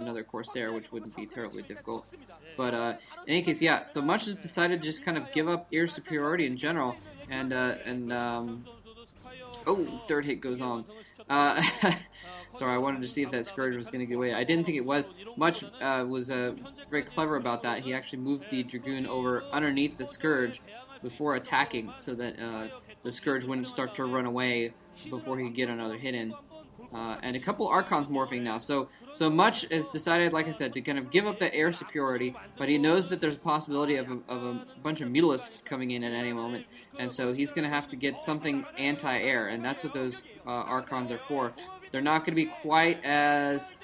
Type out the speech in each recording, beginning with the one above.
another Corsair, which wouldn't be terribly difficult. But in any case, yeah. So Much has decided to just kind of give up air superiority in general, and oh, third hit goes on. Uh, sorry, I wanted to see if that Scourge was going to get away. I didn't think it was. Much was very clever about that. He actually moved the Dragoon over underneath the Scourge before attacking, so that the Scourge wouldn't start to run away before he could get another hit in. And a couple Archons morphing now. So Much has decided, like I said, to kind of give up the air superiority, but he knows that there's a possibility of a bunch of Mutalisks coming in at any moment, and so he's going to have to get something anti-air, and that's what those Archons are for. They're not going to be quite as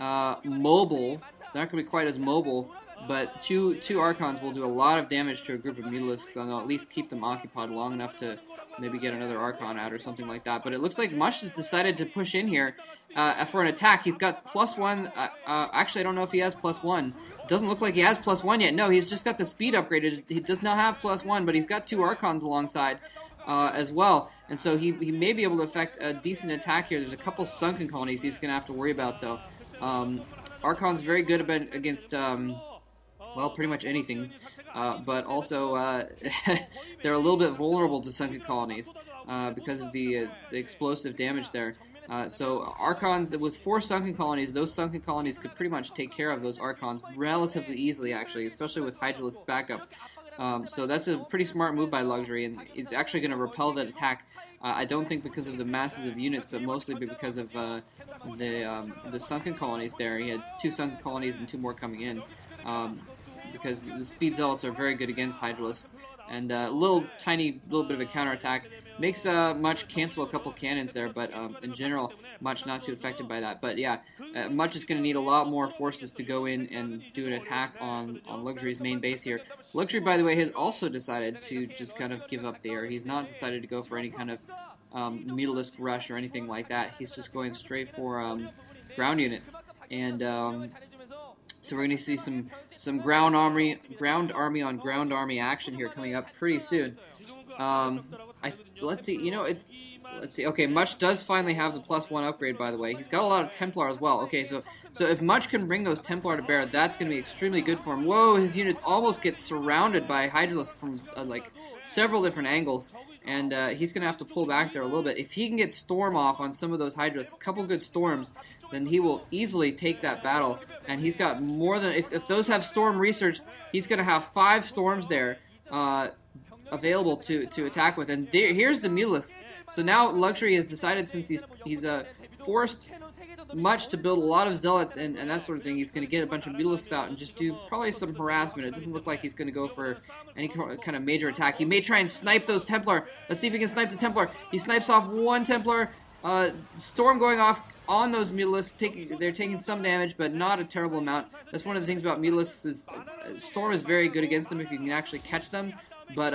mobile. They're not going to be quite as mobile, but two Archons will do a lot of damage to a group of Mutalisks, and they'll at least keep them occupied long enough to maybe get another Archon out or something like that. But it looks like Mush has decided to push in here for an attack. He's got +1. Actually, I don't know if he has +1. It doesn't look like he has +1 yet. No, he's just got the speed upgraded. He does not have +1, but he's got 2 Archons alongside as well. And so he may be able to effect a decent attack here. There's a couple Sunken Colonies he's going to have to worry about, though. Archon's very good against... well, pretty much anything, but also they're a little bit vulnerable to Sunken Colonies because of the explosive damage there. So Archons, with 4 Sunken Colonies, those Sunken Colonies could pretty much take care of those Archons relatively easily, actually, especially with Hydralisk backup. So that's a pretty smart move by Luxury, and he's actually going to repel that attack. I don't think because of the masses of units, but mostly because of the Sunken Colonies there. He had 2 Sunken Colonies and 2 more coming in. Because the Speed Zealots are very good against Hydralisks, and a little bit of a counterattack makes Much cancel a couple cannons there, but in general, Much not too affected by that. But yeah, Much is going to need a lot more forces to go in and do an attack on Luxury's main base here. Luxury, by the way, has also decided to just kind of give up the air. He's not decided to go for any kind of Mutalisk rush or anything like that. He's just going straight for ground units, and so we're going to see some ground army on ground army action here coming up pretty soon. Let's see. Let's see. Okay, Much does finally have the +1 upgrade, by the way. He's got a lot of Templar as well. Okay, so if Much can bring those Templar to bear, that's going to be extremely good for him. Whoa, his units almost get surrounded by Hydralisk from like several different angles, and he's going to have to pull back there a little bit. If he can get Storm off on some of those Hydralisks, a couple good Storms, then he will easily take that battle. And he's got more than... If those have Storm researched, he's going to have 5 Storms there available to attack with. And here's the Mutalisks. So now Luxury has decided, since he's forced Much to build a lot of Zealots and that sort of thing, he's going to get a bunch of Mutalisks out and just do probably some harassment. It doesn't look like he's going to go for any kind of major attack. He may try and snipe those Templar. Let's see if he can snipe the Templar. He snipes off 1 Templar. Storm going off on those Mutalisks. They're taking some damage, but not a terrible amount. That's one of the things about Mutalisks is Storm is very good against them if you can actually catch them, but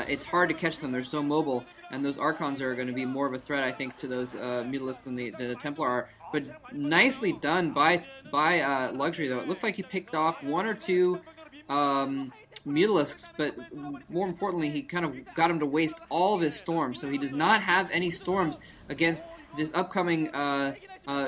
it's hard to catch them. They're so mobile, and those Archons are going to be more of a threat, I think, to those Mutalisks than the Templar are. But nicely done by Luxury, though. It looked like he picked off 1 or 2 Mutalisks, but more importantly, he kind of got him to waste all of his Storms, so he does not have any Storms against this upcoming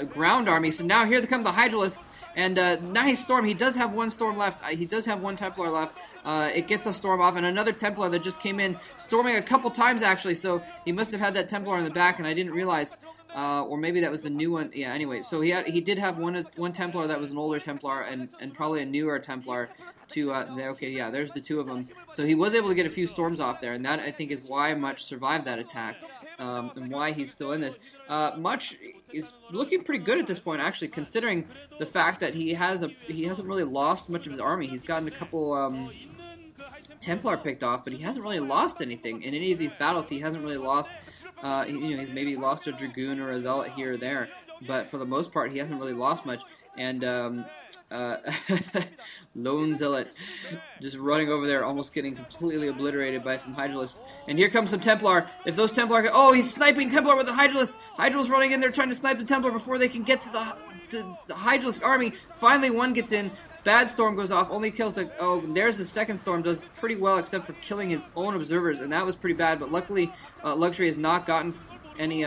ground army. So now here come the Hydralisks, and nice Storm. He does have 1 Storm left. He does have 1 Templar left. It gets a Storm off, and another Templar that just came in, storming a couple times, actually, so he must have had that Templar in the back, and I didn't realize, or maybe that was the new one. Yeah, anyway, so he did have one Templar that was an older Templar, and probably a newer Templar, okay, yeah, there's the 2 of them. So he was able to get a few Storms off there, and that, I think, is why Much survived that attack, and why he's still in this. Much is looking pretty good at this point, actually, considering the fact that he hasn't really lost much of his army. He's gotten a couple Templar picked off, but he hasn't really lost anything in any of these battles. He hasn't really lost. He's maybe lost a Dragoon or a Zealot here or there, but for the most part, he hasn't really lost much. And Lone Zealot just running over there, almost getting completely obliterated by some Hydralisks. And here comes some Templar. If those Templar... Oh, he's sniping Templar with the Hydralisk. Hydralisk running in there trying to snipe the Templar before they can get to the Hydralisk army. Finally, one gets in. Bad Storm goes off, only kills like... Oh, there's the second Storm, does pretty well except for killing his own observers, and that was pretty bad. But luckily, Luxury has not gotten any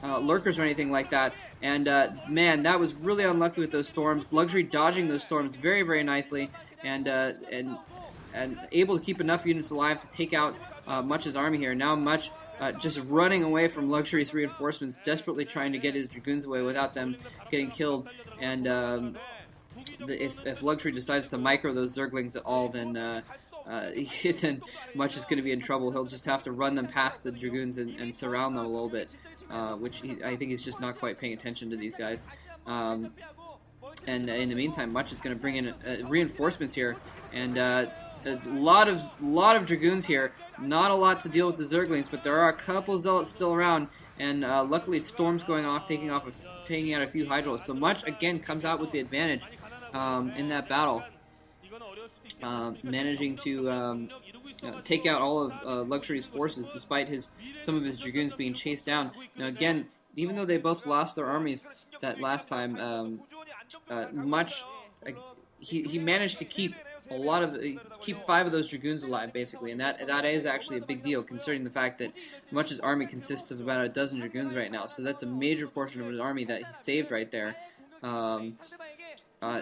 lurkers or anything like that. And man, that was really unlucky with those storms. Luxury dodging those storms very, very nicely, and able to keep enough units alive to take out Much's army here. Now Much just running away from Luxury's reinforcements, desperately trying to get his dragoons away without them getting killed. And if Luxury decides to micro those Zerglings at all, then then Much is going to be in trouble. He'll just have to run them past the Dragoons and surround them a little bit, which I think he's just not quite paying attention to these guys. And in the meantime, Much is going to bring in reinforcements here, and a lot of Dragoons here. Not a lot to deal with the Zerglings, but there are a couple Zealots still around, and luckily Storm's going off, taking out a few Hydrals. So Much again comes out with the advantage in that battle, managing to take out all of Luxury's forces despite some of his Dragoons being chased down. Now again, even though they both lost their armies that last time, Much he managed to keep keep 5 of those Dragoons alive, basically, and that is actually a big deal, considering the fact that Much's army consists of about a dozen Dragoons right now, so that's a major portion of his army that he saved right there.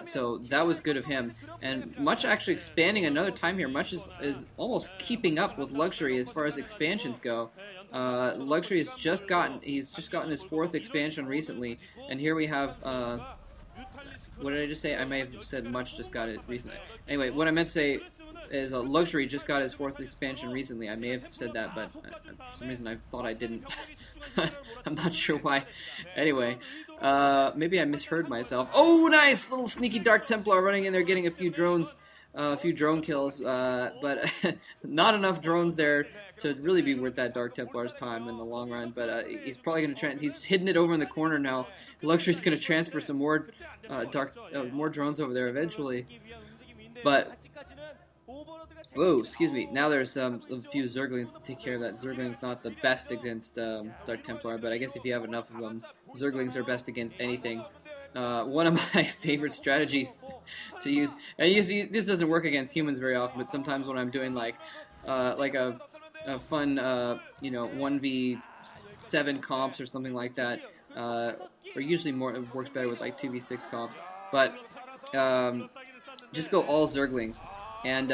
So that was good of him, and Much actually expanding another time here. Much is almost keeping up with Luxury as far as expansions go. Luxury has just gotten his 4th expansion recently, and here we have what did I just say? I may have said Much just got it recently. Anyway, what I meant to say is Luxury just got his 4th expansion recently. I may have said that, but for some reason I thought I didn't. I'm not sure why. Anyway, maybe I misheard myself. Oh, nice! Little sneaky Dark Templar running in there, getting a few drones, a few drone kills, but not enough drones there to really be worth that Dark Templar's time in the long run. But he's probably going to he's hidden it over in the corner now. Luxury's going to transfer some more more drones over there eventually. But whoa, excuse me. Now there's a few Zerglings to take care of that. Zergling's not the best against Dark Templar, but I guess if you have enough of them, Zerglings are best against anything. One of my favorite strategies to use, and you see, this doesn't work against humans very often, but sometimes when I'm doing like a fun, 1v7 comps or something like that, or usually it works better with like 2v6 comps, but just go all Zerglings. And,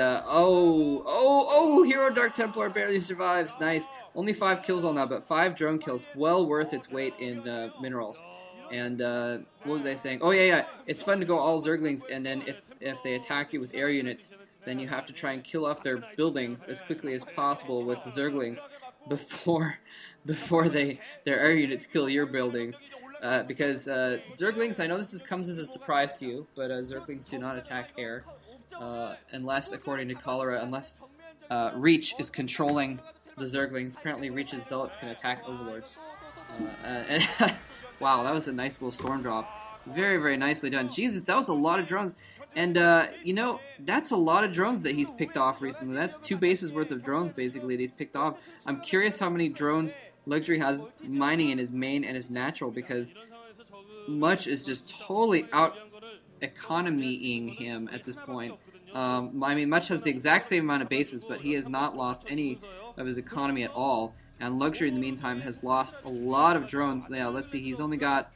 Hero Dark Templar barely survives. Nice. Only 5 kills on that, but 5 drone kills. Well worth its weight in minerals. And, what was I saying? Oh, yeah. It's fun to go all Zerglings, and then if they attack you with air units, then you have to try and kill off their buildings as quickly as possible with Zerglings before their air units kill your buildings. Because Zerglings, I know this comes as a surprise to you, but Zerglings do not attack air. Unless, according to Cholera, unless Reach is controlling the Zerglings. Apparently Reach's Zealots can attack Overlords. Wow, that was a nice little storm drop. Very, very nicely done. Jesus, that was a lot of drones. And, that's a lot of drones that he's picked off recently. That's 2 bases worth of drones, basically, that he's picked off. I'm curious how many drones Luxury has mining in his main and his natural, because Much is just totally out-economying him at this point. I mean, Much has the exact same amount of bases, but he has not lost any of his economy at all. And Luxury, in the meantime, has lost a lot of drones. Yeah, let's see, he's only got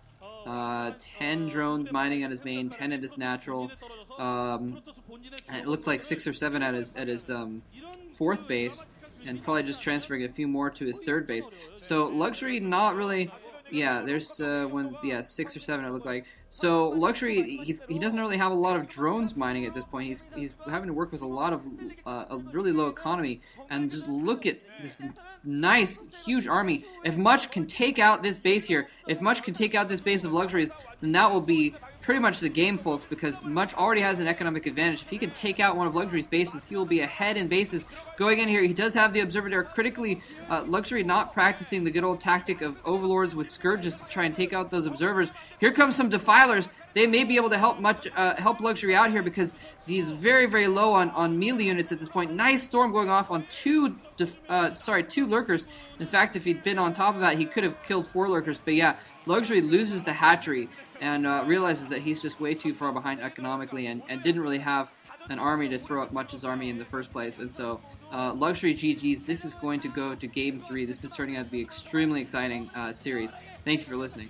10 drones mining at his main, 10 at his natural. It looks like 6 or 7 at his 4th base, and probably just transferring a few more to his 3rd base. So Luxury not really. Yeah, there's 6 or 7 it looked like. So Luxury, he doesn't really have a lot of drones mining at this point. He's having to work with a lot of a really low economy. And just look at this nice, huge army. If Much can take out this base here, if Much can take out this base of Luxuries, then that will be pretty much the game, folks, because Much already has an economic advantage. If he can take out one of Luxury's bases, he will be ahead in bases. Going in here, he does have the Observer critically. Luxury not practicing the good old tactic of Overlords with Scourges to try and take out those Observers. Here comes some Defilers. They may be able to help Luxury out here, because he's very, very low on melee units at this point. Nice storm going off on 2 Lurkers. In fact, if he'd been on top of that, he could have killed 4 Lurkers. But yeah, Luxury loses the hatchery and realizes that he's just way too far behind economically, and didn't really have an army to throw at Much's army in the first place. And so Luxury GG's, this is going to go to Game 3. This is turning out to be an extremely exciting series. Thank you for listening.